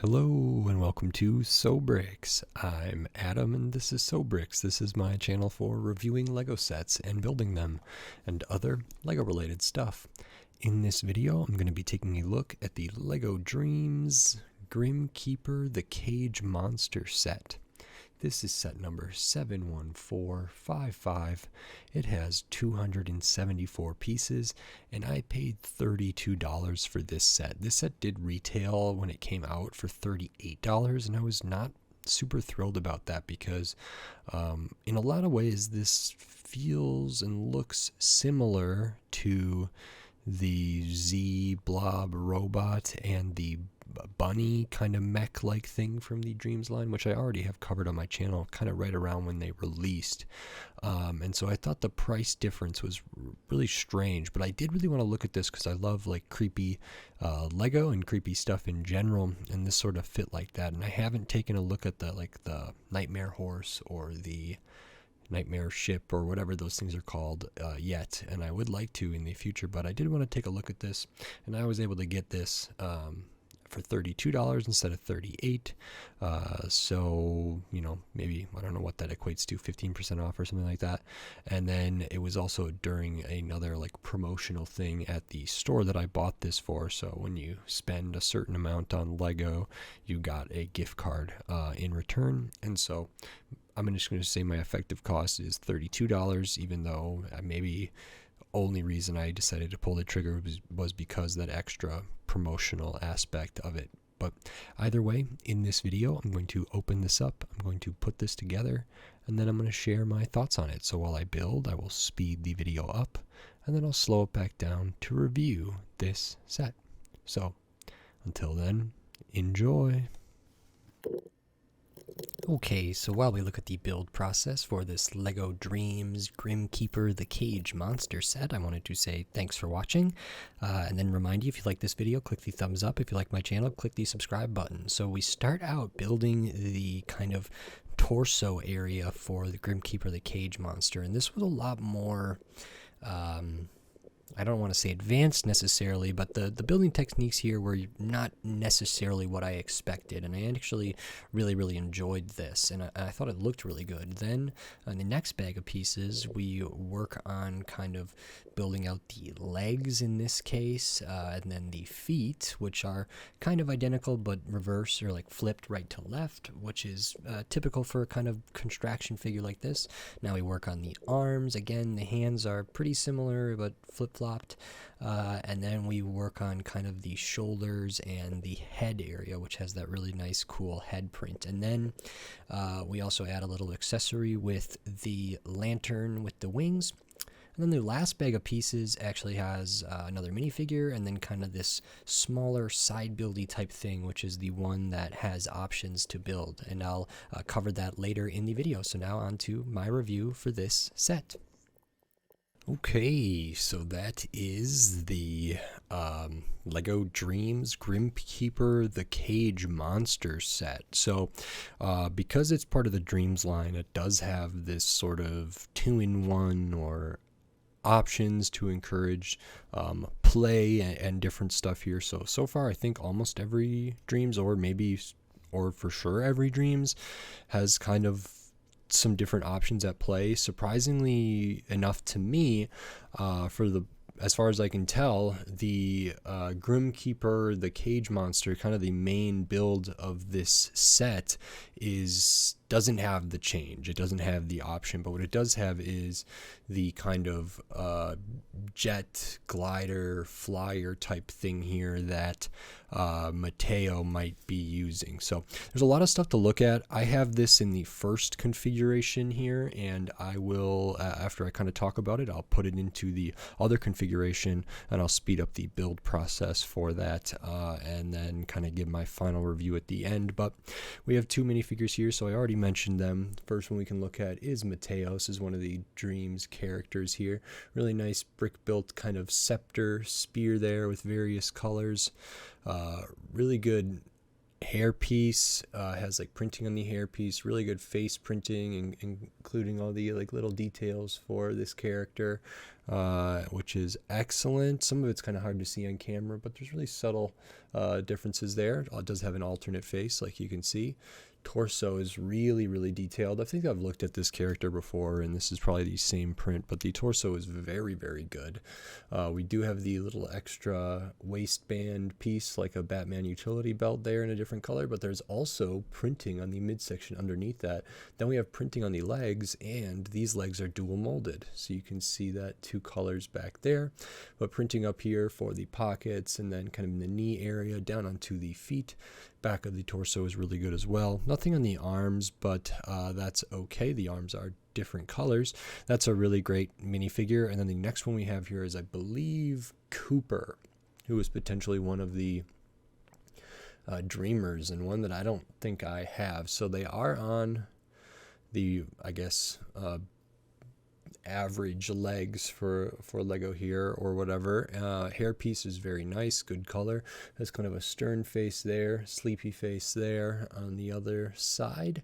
Hello and welcome to Bricks. I'm Adam and this is Bricks. This is my channel for reviewing Lego sets and building them and other Lego related stuff. In this video I'm going to be taking a look at the Lego Dreamzzz Grimkeeper the Cage Monster set. This is set number 71455. It has 274 pieces, and I paid $32 for this set. This set did retail when it came out for $38, and I was not super thrilled about that because in a lot of ways this feels and looks similar to the Z Blob robot and the bunny kind of mech-like thing from the Dreamzzz line, which I already have covered on my channel kind of right around when they released. And so I thought the price difference was really strange, but I did really want to look at this because I love like creepy Lego and creepy stuff in general, and this sort of fit like that. And I haven't taken a look at the Nightmare Horse or the Nightmare Ship or whatever those things are called yet, and I would like to in the future, but I did want to take a look at this, and I was able to get this for $32 instead of $38. So, you know, maybe, I don't know what that equates to, 15% off or something like that. And then it was also during another like promotional thing at the store that I bought this for. So when you spend a certain amount on Lego, you got a gift card in return. And so I'm just going to say my effective cost is $32, even though maybe only reason I decided to pull the trigger was because that extra promotional aspect of it. But either way, in this video, I'm going to open this up, I'm going to put this together, and then I'm going to share my thoughts on it. So while I build, I will speed the video up, and then I'll slow it back down to review this set. So until then, enjoy. Okay, so while we look at the build process for this Lego Dreamzzz Grimpkeeper the Cage Monster set, I wanted to say thanks for watching, and then remind you, if you like this video, click the thumbs up. If you like my channel, click the subscribe button. So we start out building the kind of torso area for the Grimpkeeper the Cage Monster, and this was a lot more I don't want to say advanced necessarily, but the building techniques here were not necessarily what I expected, and I actually really enjoyed this, and I thought it looked really good. Then on the next bag of pieces, we work on kind of building out the legs in this case, and then the feet, which are kind of identical but reverse or like flipped right to left, which is typical for a kind of construction figure like this. Now we work on the arms. Again, the hands are pretty similar but flip-flopped, and then we work on kind of the shoulders and the head area, which has that really nice cool head print. And then we also add a little accessory with the lantern with the wings. And then the last bag of pieces actually has another minifigure and then kind of this smaller side buildy type thing, which is the one that has options to build. And I'll cover that later in the video. So now on to my review for this set. Okay, so that is the Lego Dreamzzz Grimpkeeper the Cage Monster set. So because it's part of the Dreamzzz line, it does have this sort of 2-in-1 or options to encourage play and different stuff here. So far I think almost every Dreamzzz, or for sure every Dreamzzz has kind of some different options at play, surprisingly enough to me. As far as I can tell, the Grimpkeeper, the Cage Monster, kind of the main build of this set, doesn't have the change. It doesn't have the option, but what it does have is the kind of jet glider flyer type thing here that Mateo might be using. So there's a lot of stuff to look at. I have this in the first configuration here, and I will, after I kind of talk about it, I'll put it into the other configuration and I'll speed up the build process for that, and then kind of give my final review at the end. But we have two minifigures here, so I already mentioned them. The first one we can look at is Mateo. This is one of the Dreamzzz characters here. Really nice brick built kind of scepter spear there with various colors. Really good hairpiece, has like printing on the hairpiece, really good face printing, including all the like little details for this character. which is excellent. Some of it's kind of hard to see on camera, but there's really subtle differences there. It does have an alternate face, like you can see. Torso is really, really detailed. I think I've looked at this character before, and this is probably the same print, but the torso is very, very good. We do have the little extra waistband piece, like a Batman utility belt there in a different color, but there's also printing on the midsection underneath that. Then we have printing on the legs, and these legs are dual molded, so you can see that two colors back there, but printing up here for the pockets, and then kind of in the knee area down onto the feet. Back of the torso is really good as well. Nothing on the arms, but that's okay. The arms are different colors. That's a really great minifigure. And then the next one we have here is, I believe, Cooper, who is potentially one of the Dreamers, and one that I don't think I have. So they are on the, I guess, average legs for Lego here or whatever. Hairpiece is very nice, good color. Has kind of a stern face there, sleepy face there on the other side.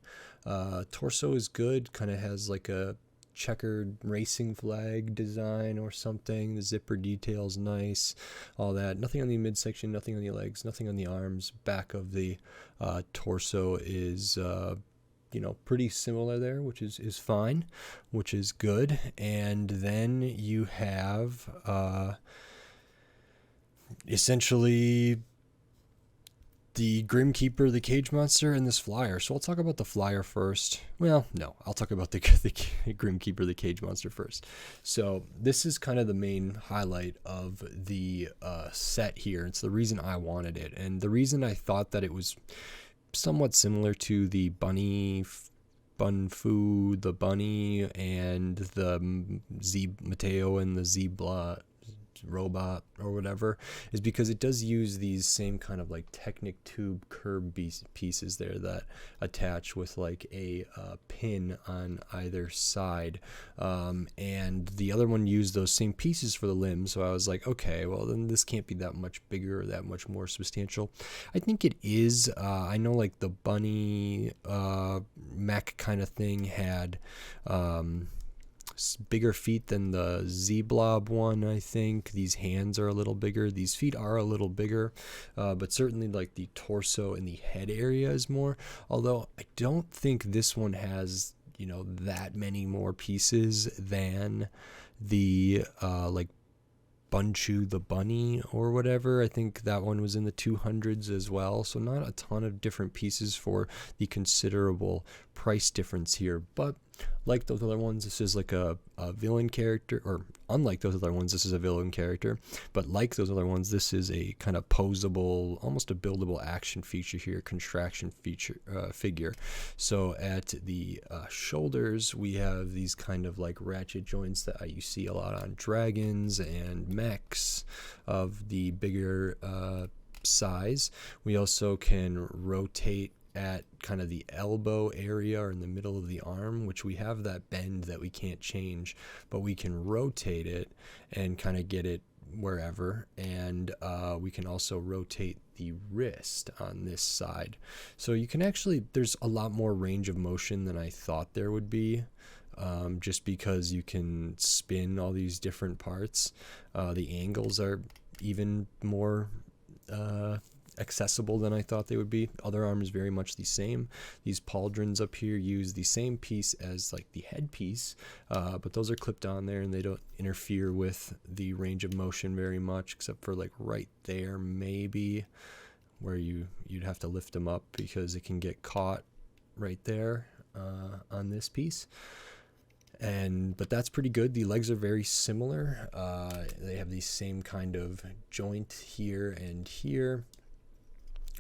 Torso is good, kind of has like a checkered racing flag design or something. The zipper detail's nice, all that. Nothing on the midsection, nothing on the legs, nothing on the arms. Back of the torso is pretty similar there, which is fine, which is good. And then you have essentially the Grimpkeeper, the cage monster, and this flyer. So I'll talk about the flyer first. Well, no, I'll talk about the Grimpkeeper, the cage monster first. So this is kind of the main highlight of the set here. It's the reason I wanted it, and the reason I thought that it was somewhat similar to the Bunfu, the bunny, and the Mateo and the Zebra robot or whatever, is because it does use these same kind of like Technic tube curb pieces there that attach with like a pin on either side, and the other one used those same pieces for the limbs. So I was like, okay, well then this can't be that much bigger or that much more substantial. I think it is. I know like the bunny mech kind of thing had bigger feet than the Z-Blob one. I think these hands are a little bigger, these feet are a little bigger, but certainly like the torso and the head area is more, although I don't think this one has that many more pieces than the like Bunchu the bunny or whatever. I think that one was in the 200s as well, so not a ton of different pieces for the considerable price difference here. But like those other ones, this is like a villain character, or unlike those other ones, this is a villain character, but like those other ones, this is a kind of posable, almost a buildable action feature here, contraction feature figure. So at the shoulders, we have these kind of like ratchet joints that you see a lot on dragons and mechs of the bigger size. We also can rotate at kind of the elbow area or in the middle of the arm, which we have that bend that we can't change, but we can rotate it and kind of get it wherever. And we can also rotate the wrist on this side. So you can actually, there's a lot more range of motion than I thought there would be. Just because you can spin all these different parts. The angles are even more accessible than I thought they would be. Other arm is very much the same. These pauldrons up here use the same piece as like the headpiece, but those are clipped on there and they don't interfere with the range of motion very much, except for like right there maybe, where you'd have to lift them up because it can get caught right there on this piece. But that's pretty good. The legs are very similar. They have the same kind of joint here and here,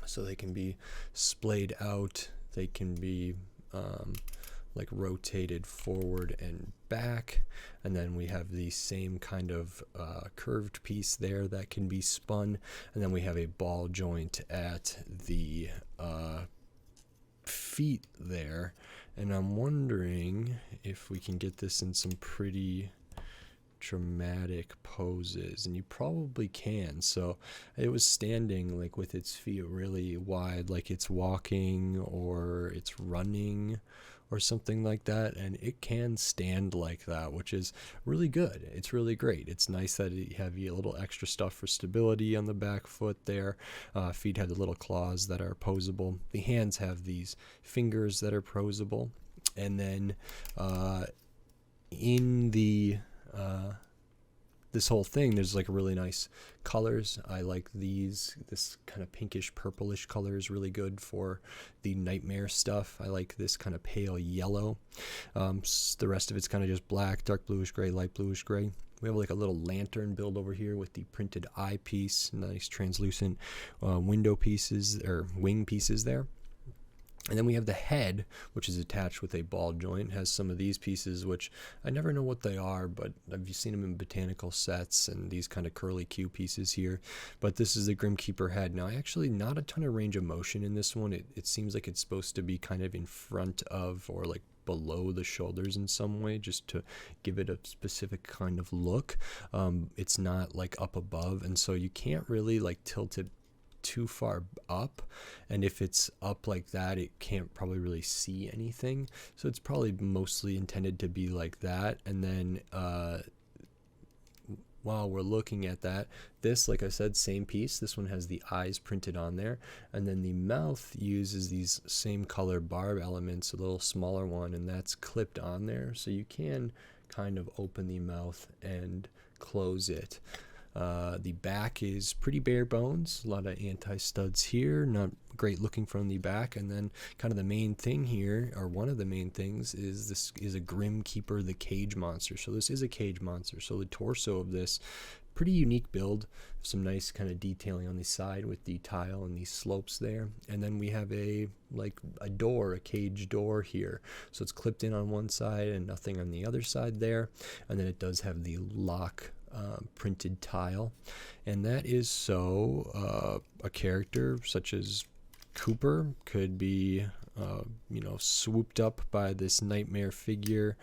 so they can be splayed out. They can be like rotated forward and back, and then we have the same kind of curved piece there that can be spun, and then we have a ball joint at the feet there. And I'm wondering if we can get this in some pretty dramatic poses, and you probably can. So it was standing like with its feet really wide, like it's walking or it's running or something like that, and it can stand like that, which is really good. It's really great. It's nice that you have a little extra stuff for stability on the back foot there. Feet have the little claws that are posable. The hands have these fingers that are posable. And then in the this whole thing, there's like really nice colors. I like this kind of pinkish purplish color is really good for the nightmare stuff. I like this kind of pale yellow. The rest of it's kind of just black, dark bluish gray, light bluish gray. We have like a little lantern build over here with the printed eye piece, nice translucent window pieces or wing pieces there. And then we have the head, which is attached with a ball joint. It has some of these pieces, which I never know what they are, but I've seen them in botanical sets and these kind of curly Q pieces here. But this is the Grimpkeeper head. Now, actually not a ton of range of motion in this one. It seems like it's supposed to be kind of in front of or like below the shoulders in some way, just to give it a specific kind of look. It's not like up above, and so you can't really like tilt it too far up, and if it's up like that, it can't probably really see anything, so it's probably mostly intended to be like that. And then while we're looking at that, this, like I said, same piece, this one has the eyes printed on there, and then the mouth uses these same color barb elements, a little smaller one, and that's clipped on there, so you can kind of open the mouth and close it. The back is pretty bare bones, a lot of anti-studs here, not great looking from the back. And then kind of the main thing here, or one of the main things, is this is a Grimkeeper, the cage monster. So this is a cage monster. So the torso of this, pretty unique build, some nice kind of detailing on the side with the tile and these slopes there. And then we have a door, a cage door here. So it's clipped in on one side and nothing on the other side there. And then it does have the lock printed tile, and that is so a character such as Cooper could be swooped up by this nightmare figure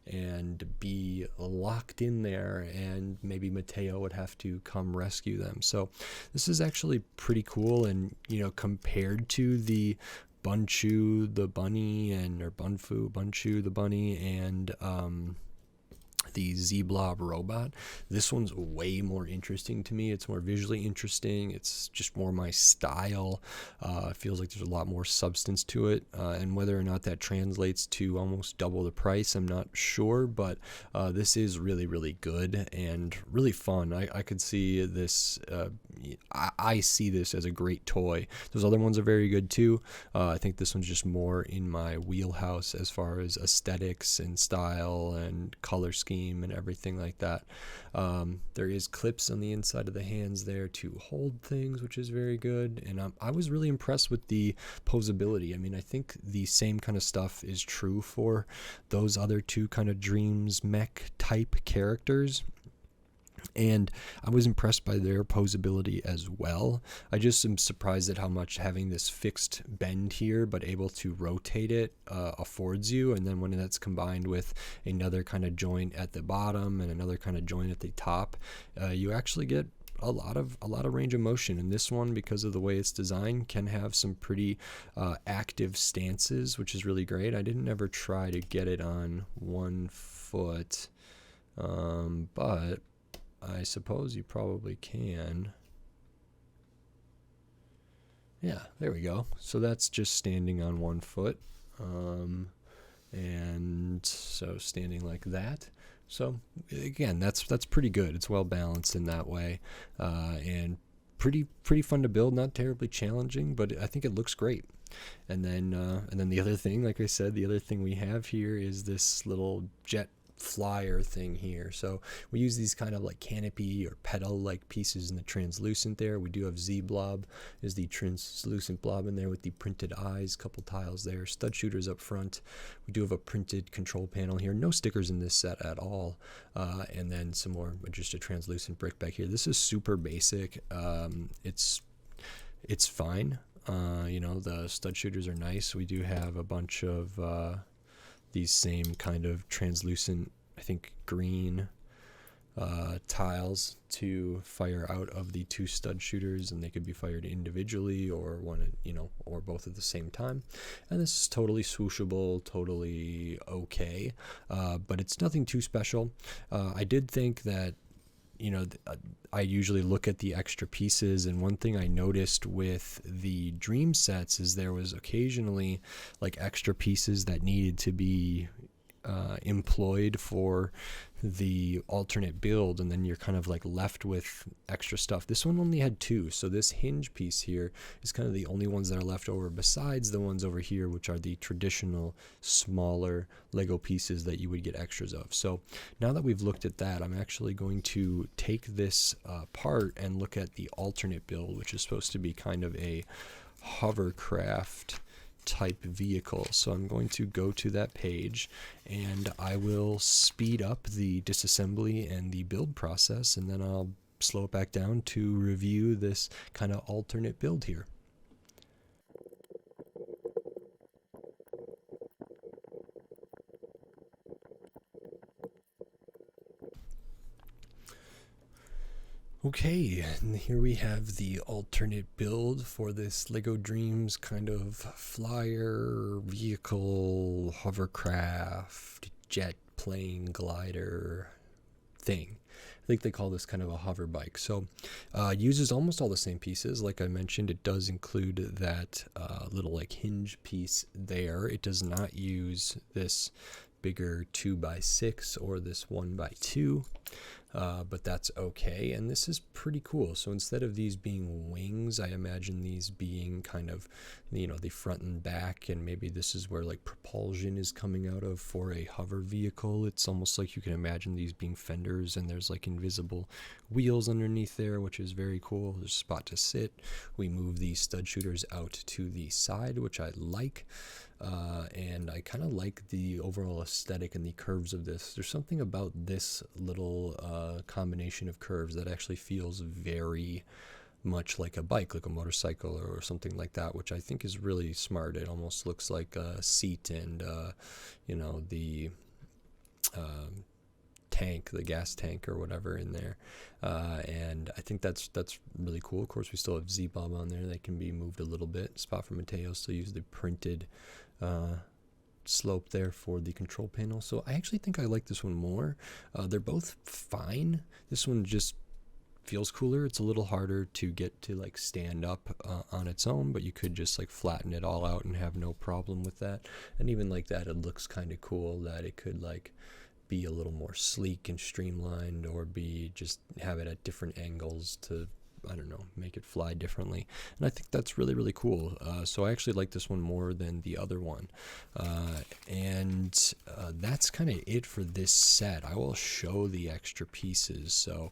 and be locked in there, and maybe Mateo would have to come rescue them. So this is actually pretty cool, and compared to the Bunchu the bunny or Bunchu the bunny and the Z-Blob robot, this one's way more interesting to me. It's more visually interesting. It's just more my style. It feels like there's a lot more substance to it, and whether or not that translates to almost double the price, I'm not sure, but this is really, really good and really fun. I could see this, I see this as a great toy. Those other ones are very good too. I think this one's just more in my wheelhouse as far as aesthetics and style and color scheme and everything like that. There is clips on the inside of the hands there to hold things, which is very good. And I was really impressed with the posability. I mean, I think the same kind of stuff is true for those other two kind of Dreamzzz mech type characters. And I was impressed by their posability as well. I just am surprised at how much having this fixed bend here but able to rotate it affords you. And then when that's combined with another kind of joint at the bottom and another kind of joint at the top, you actually get a lot of range of motion. And this one, because of the way it's designed, can have some pretty active stances, which is really great. I didn't ever try to get it on one foot, but I suppose you probably can. Yeah, there we go. So that's just standing on one foot. And so standing like that. So again, that's pretty good. It's well balanced in that way. And pretty fun to build, not terribly challenging, but I think it looks great. And then the other thing, like I said, the other thing we have here is this little jet flyer thing here. So we use these kind of like canopy or petal like pieces in the translucent there. We do have Z-Blob is the translucent blob in there with the printed eyes, couple tiles there, stud shooters up front. We do have a printed control panel here, no stickers in this set at all, and then some more, just a translucent brick back here. This is super basic. It's fine. The stud shooters are nice. We do have a bunch of these same kind of translucent, I think green tiles to fire out of the 2 stud shooters, and they could be fired individually or one, or both at the same time. And this is totally swooshable, totally okay, but it's nothing too special. I did think that, I usually look at the extra pieces, and one thing I noticed with the dream sets is there was occasionally like extra pieces that needed to be employed for the alternate build, and then you're kind of like left with extra stuff. This one only had 2, so this hinge piece here is kind of the only ones that are left over, besides the ones over here, which are the traditional smaller Lego pieces that you would get extras of. So now that we've looked at that, I'm actually going to take this apart and look at the alternate build, which is supposed to be kind of a hovercraft type vehicle. So I'm going to go to that page, and I will speed up the disassembly and the build process, and then I'll slow it back down to review this kind of alternate build here. Okay, and here we have the alternate build for this Lego Dreamzzz kind of flyer, vehicle, hovercraft, jet plane, glider thing. I think they call this kind of a hover bike. So uses almost all the same pieces. Like I mentioned, it does include that little like hinge piece there. It does not use this bigger 2x6 or this 1x2. But that's okay, and this is pretty cool. So instead of these being wings, I imagine these being kind of, the front and back, and maybe this is where like propulsion is coming out of for a hover vehicle. It's almost like you can imagine these being fenders, and there's like invisible wheels underneath there, which is very cool. There's a spot to sit. We move these stud shooters out to the side, which I like. And I kind of like the overall aesthetic and the curves of this. There's something about this little combination of curves that actually feels very much like a bike, like a motorcycle or something like that, which I think is really smart. It almost looks like a seat and, the tank, the gas tank or whatever in there. And I think that's really cool. Of course, we still have Z-Bob on there. They can be moved a little bit. Spot for Mateo still use the printed slope there for the control panel. So I actually think I like this one more. They're both fine. This one just feels cooler. It's a little harder to get to like stand up on its own, but you could just like flatten it all out and have no problem with that. And even like that, it looks kind of cool that it could like be a little more sleek and streamlined, or be just have it at different angles to, I don't know, make it fly differently. And I think that's really, really cool. So I actually like this one more than the other one. And that's kind of it for this set. I will show the extra pieces. So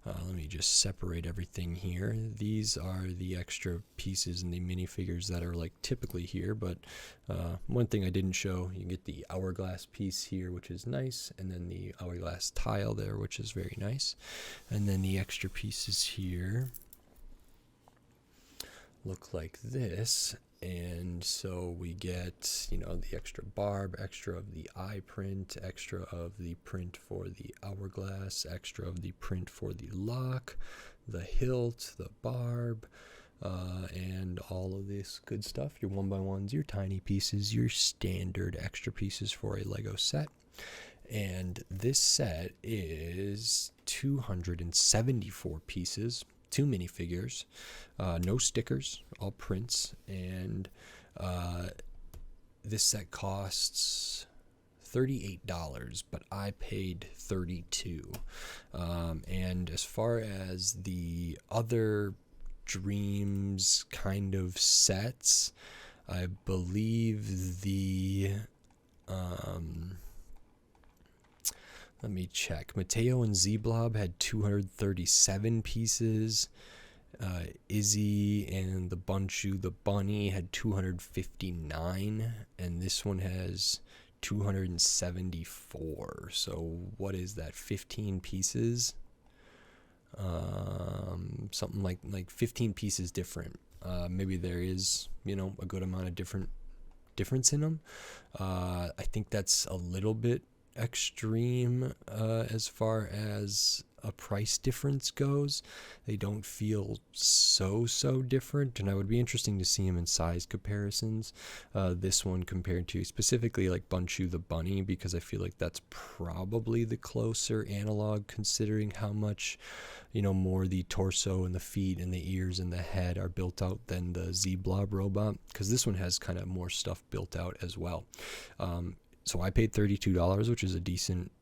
let me just separate everything here. These are the extra pieces and the minifigures that are like typically here. But one thing I didn't show, you get the hourglass piece here, which is nice. And then the hourglass tile there, which is very nice. And then the extra pieces here look like this. And so we get, the extra barb, extra of the eye print, extra of the print for the hourglass, extra of the print for the lock, the hilt, the barb, and all of this good stuff. Your 1x1s, your tiny pieces, your standard extra pieces for a Lego set. And this set is 274 pieces, 2 minifigures, no stickers, all prints, and this set costs $38, but I paid $32. And as far as the other Dreamzzz kind of sets, I believe the let me check. Mateo and Z-Blob had 237 pieces. Izzy and the Bunchu, the bunny, had 259, and this one has 274. So what is that? 15 pieces? Something like 15 pieces different. Maybe there is, a good amount of difference in them. I think that's a little bit extreme as far as a price difference goes. They don't feel so different, and I would be interesting to see them in size comparisons. This one compared to specifically like Bunchu the bunny, because I feel like that's probably the closer analog, considering how much more the torso and the feet and the ears and the head are built out than the Z-Blob robot, because this one has kind of more stuff built out as well. So I paid $32, which is a decent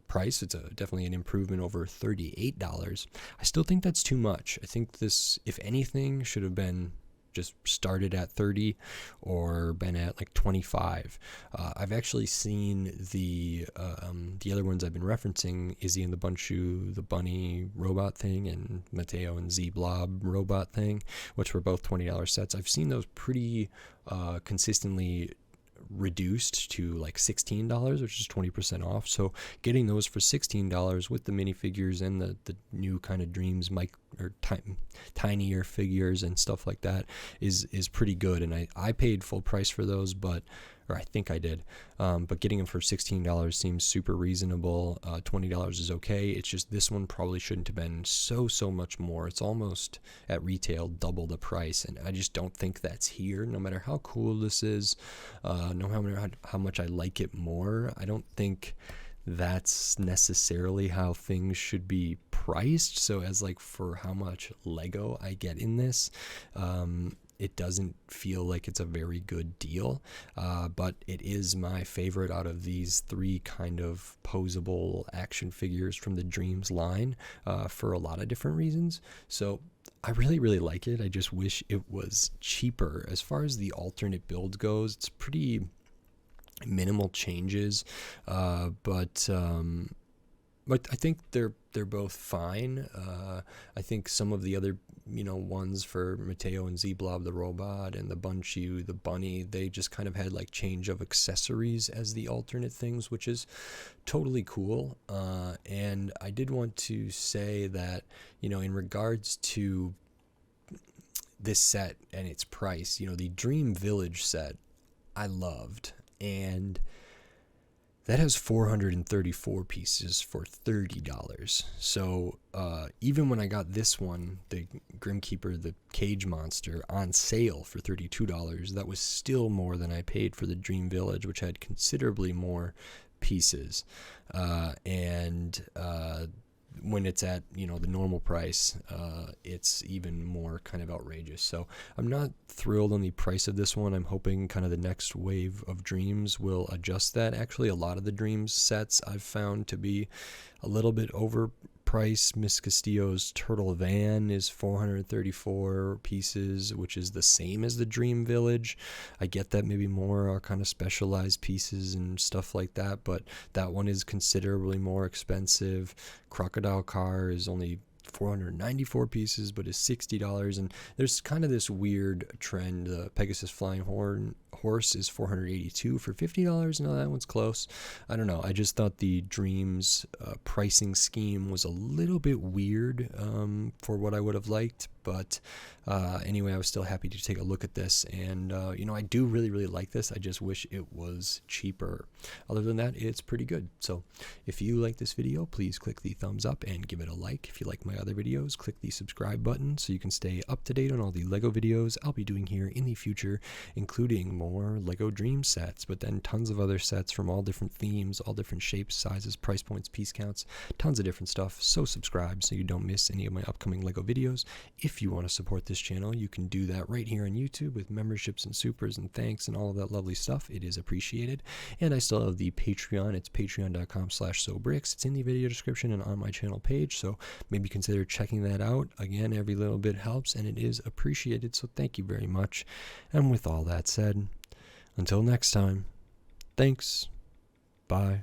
price. It's definitely an improvement over $38. I still think that's too much. I think this, if anything, should have been just started at 30 or been at like 25. I've actually seen the other ones I've been referencing, Izzy and the Bunchu, the bunny robot thing, and Mateo and Z-Blob robot thing, which were both $20 sets. I've seen those pretty consistently reduced to like $16, which is 20% off. So getting those for $16 with the minifigures and the new kind of Dreamzzz tinier figures and stuff like that is pretty good. And I paid full price for those, or I think I did, but getting them for $16 seems super reasonable. $20 is okay. It's just this one probably shouldn't have been so much more. It's almost at retail double the price, and I just don't think that's here. No matter how cool this is, no matter how much I like it more, I don't think that's necessarily how things should be priced. So as like for how much Lego I get in this, it doesn't feel like it's a very good deal, but it is my favorite out of these three kind of posable action figures from the Dreamzzz line, for a lot of different reasons. So I really like it. I just wish it was cheaper. As far as the alternate build goes, it's pretty minimal changes, but I think they're both fine. I think some of the other ones for Mateo and Z-Blob the robot and the Bunchu the bunny, they just kind of had like change of accessories as the alternate things, which is totally cool. And I did want to say that in regards to this set and its price, the Dream Village set I loved, and that has 434 pieces for $30. So even when I got this one, the Grimpkeeper, the cage monster, on sale for $32, that was still more than I paid for the Dream Village, which had considerably more pieces. And when it's at the normal price, it's even more kind of outrageous. So I'm not thrilled on the price of this one. I'm hoping kind of the next wave of Dreamzzz will adjust that. Actually, a lot of the Dreamzzz sets I've found to be a little bit overpriced. Miss Castillo's Turtle Van is 434 pieces, which is the same as the Dream Village. I get that maybe more are kind of specialized pieces and stuff like that, but that one is considerably more expensive. Crocodile Car is only 494 pieces, but is $60. And there's kind of this weird trend. The Pegasus Flying Horse is 482 for $50. No, that one's close. I don't know. I just thought the Dreamzzz pricing scheme was a little bit weird for what I would have liked. But anyway, I was still happy to take a look at this, and I do really like this. I just wish it was cheaper. Other than that, it's pretty good. So if you like this video, please click the thumbs up and give it a like. If you like my other videos, click the subscribe button so you can stay up to date on all the Lego videos I'll be doing here in the future, including more Lego Dream sets, but then tons of other sets from all different themes, all different shapes, sizes, price points, piece counts, tons of different stuff. So subscribe so you don't miss any of my upcoming Lego videos. If you want to support this channel, you can do that right here on YouTube with memberships and supers and thanks and all of that lovely stuff. It is appreciated. And I still have the Patreon. It's patreon.com/sobricks. It's in the video description and on my channel page, so maybe consider checking that out. Again, every little bit helps and it is appreciated, so thank you very much. And with all that said, until next time, thanks. Bye.